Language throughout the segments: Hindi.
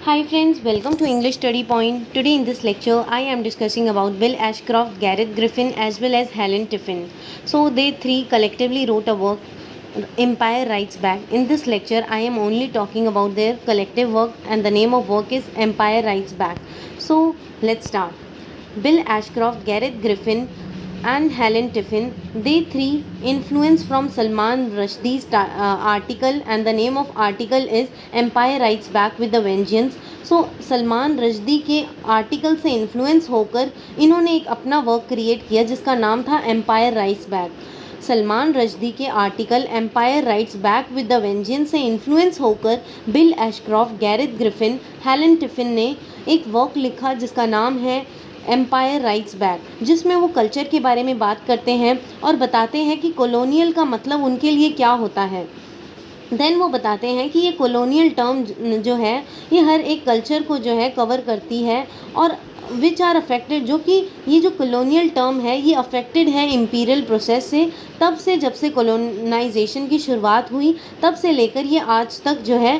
Hi friends, welcome to English Study Point. Today in this lecture, I am discussing about Bill Ashcroft, Gareth Griffin as well as Helen Tiffin. So they three collectively wrote a work, Empire Writes Back. In this lecture, I am only talking about their collective work and the name of work is Empire Writes Back. So let's start. Bill Ashcroft, Gareth Griffin and Helen Tiffin, they three influence from Salman Rushdie's article, and the name of article is Empire Writes Back with a Vengeance. सो सलमान रश्दी के आर्टिकल से इन्फ्लुएंस होकर इन्होंने एक अपना वर्क क्रिएट किया जिसका नाम था empire writes back. Salman Rushdie के article empire writes back with the vengeance से इन्फ्लुएंस होकर Bill Ashcroft, Gareth Griffin, Helen Tiffin ने एक वर्क लिखा जिसका नाम है एम्पायर राइट्स बैक, जिसमें वो कल्चर के बारे में बात करते हैं और बताते हैं कि कॉलोनियल का मतलब उनके लिए क्या होता है। देन वो बताते हैं कि ये कॉलोनियल टर्म जो है ये हर एक कल्चर को जो है कवर करती है और विच आर अफेक्टेड, जो कि ये जो कॉलोनियल टर्म है ये अफेक्टेड है इम्पीरियल प्रोसेस से, तब से जब से कॉलोनाइजेशन की शुरुआत हुई तब से लेकर ये आज तक जो है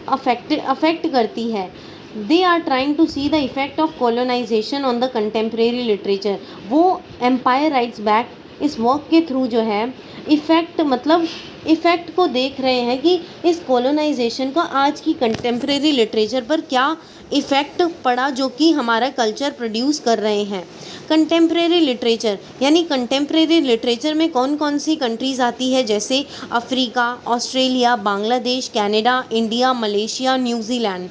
अफेक्ट करती है। They are trying to see the effect of colonization on the contemporary literature. वो एम्पायर राइट्स बैक इस वर्क के थ्रू जो है इफ़ेक्ट को देख रहे हैं कि इस कॉलोनाइजेशन का आज की कंटेम्प्रेरी लिटरेचर पर क्या इफ़ेक्ट पड़ा जो कि हमारा कल्चर प्रोड्यूस कर रहे हैं। कंटेम्प्रेरी लिटरेचर यानी कंटेम्प्रेरी लिटरेचर में कौन कौन सी कंट्रीज़ आती है, जैसे Africa, Australia, Bangladesh, Canada, India, Malaysia, New Zealand.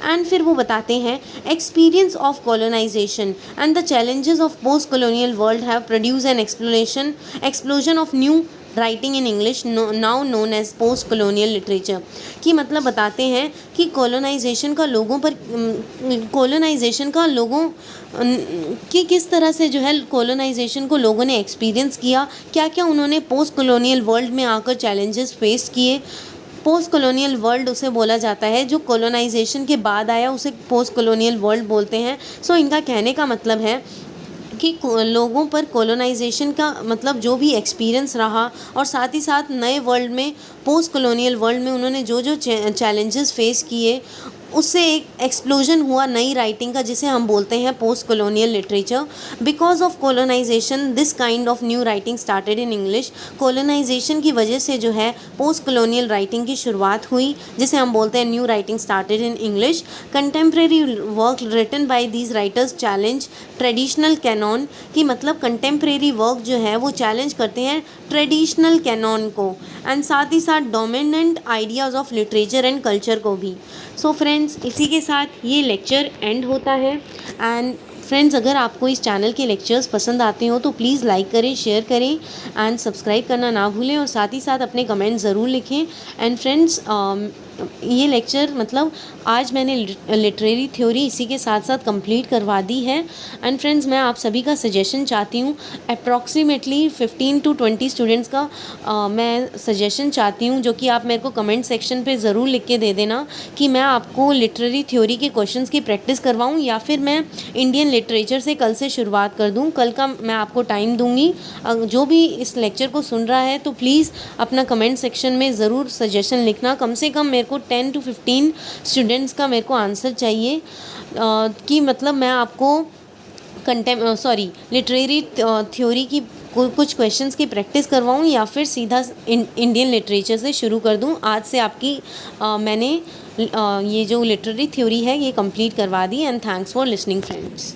And फिर वो बताते हैं experience of colonization and the challenges of post colonial world have produce an explosion of new writing in English now known as post colonial literature. कि मतलब बताते हैं कि कॉलोनाइजेशन का लोगों कि किस तरह से जो है कॉलोनाइजेशन को लोगों ने एक्सपीरियंस किया, क्या क्या उन्होंने पोस्ट कॉलोनियल वर्ल्ड में आकर चैलेंजेस फेस किए। पोस्ट कॉलोनियल वर्ल्ड उसे बोला जाता है, जो कॉलोनाइजेशन के बाद आया उसे पोस्ट कॉलोनियल वर्ल्ड बोलते हैं। सो इनका कहने का मतलब है कि लोगों पर कॉलोनाइजेशन का मतलब जो भी एक्सपीरियंस रहा और साथ ही साथ नए वर्ल्ड में, पोस्ट कॉलोनियल वर्ल्ड में उन्होंने जो जो चैलेंजेस फेस किए उससे एक एक्सप्लोजन हुआ नई राइटिंग का, जिसे हम बोलते हैं post colonial literature. Because of colonization this kind of new writing started in English. Colonization की वजह से जो है पोस्ट कॉलोनियल राइटिंग की शुरुआत हुई, जिसे हम बोलते हैं new writing started in English. Contemporary work written by these writers challenge traditional canon, की मतलब कंटेम्प्रेरी वर्क जो है वो चैलेंज करते हैं ट्रेडिशनल कैनॉन को, एंड साथ ही साथ dominant ideas of literature and culture को भी। सो फ्रेंड्स, इसी के साथ ये लेक्चर एंड होता है। एंड फ्रेंड्स, अगर आपको इस चैनल के लेक्चर्स पसंद आते हो तो प्लीज़ लाइक करें, शेयर करें एंड सब्सक्राइब करना ना भूलें और साथ ही साथ अपने कमेंट ज़रूर लिखें। एंड फ्रेंड्स, ये लेक्चर मतलब आज मैंने लिटरेरी थ्योरी इसी के साथ साथ कंप्लीट करवा दी है। एंड फ्रेंड्स, मैं आप सभी का सजेशन चाहती हूँ, अप्रॉक्सीमेटली 15 to 20 स्टूडेंट्स का मैं सजेशन चाहती हूँ, जो कि आप मेरे को कमेंट सेक्शन पे ज़रूर लिख के दे देना कि मैं आपको लिटरेरी थ्योरी के क्वेश्चंस की प्रैक्टिस करवाऊँ या फिर मैं इंडियन लिटरेचर से कल से शुरुआत कर दूँ। कल का मैं आपको टाइम दूँगी। जो भी इस लेक्चर को सुन रहा है तो प्लीज़ अपना कमेंट सेक्शन में ज़रूर सजेशन लिखना। कम से कम मेरे को 10 to 15 स्टूडेंट्स का मेरे को आंसर चाहिए कि मतलब मैं आपको लिटरेरी थ्योरी की कुछ क्वेश्चंस की प्रैक्टिस करवाऊँ या फिर सीधा इंडियन लिटरेचर से शुरू कर दूँ। आज से आपकी मैंने ये जो लिटरेरी थ्योरी है ये कंप्लीट करवा दी। And thanks for listening friends.